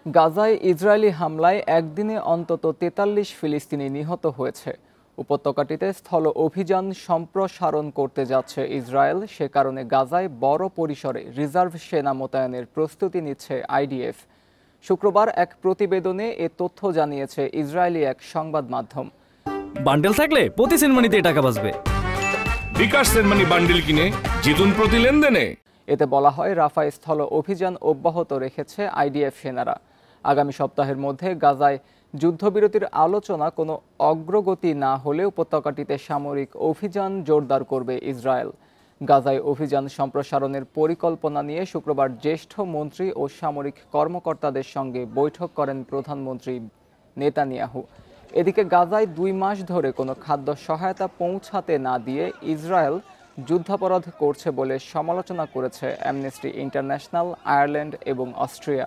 গাজায় ইসরায়েলি হামলায় একদিনে অন্তত ৪৩ ফিলিস্তিনি নিহত হয়েছে। উপত্যকাটিতে স্থল অভিযান সম্প্রসারণ করতে যাচ্ছে ইসরায়েল। সে কারণে গাজায় বড় পরিসরে রিজার্ভ সেনা মোতায়েনের প্রস্তুতি নিচ্ছে আইডিএফ। শুক্রবার এক প্রতিবেদনে এ তথ্য জানিয়েছে ইসরায়েলি এক সংবাদ মাধ্যম। বান্ডেল থাকলে প্রতি সেনমানিতে টাকা বাঁচবে। বিকাশ সেনমানি বান্ডেল কিনে জিতুন প্রতি লেনদেনে। এতে বলা হয়, রাফায় স্থল অভিযান অব্যাহত রেখেছে আইডিএফ সেনারা। আগামী সপ্তাহের মধ্যে গাজায় যুদ্ধবিরতির আলোচনা কোনো অগ্রগতি না হলে উপত্যকাটিতে সামরিক অভিযান জোরদার করবে ইসরায়েল। গাজায় অভিযান সম্প্রসারণের পরিকল্পনা নিয়ে শুক্রবার জ্যেষ্ঠ মন্ত্রী ও সামরিক কর্মকর্তাদের সঙ্গে বৈঠক করেন প্রধানমন্ত্রী নেতানিয়াহু। এদিকে গাজায় ২ মাস ধরে কোনো খাদ্য সহায়তা পৌঁছাতে না দিয়ে ইসরায়েল যুদ্ধাপরাধ করছে বলে সমালোচনা করেছে অ্যামনেস্টি ইন্টারন্যাশনাল, আয়ারল্যান্ড এবং অস্ট্রিয়া।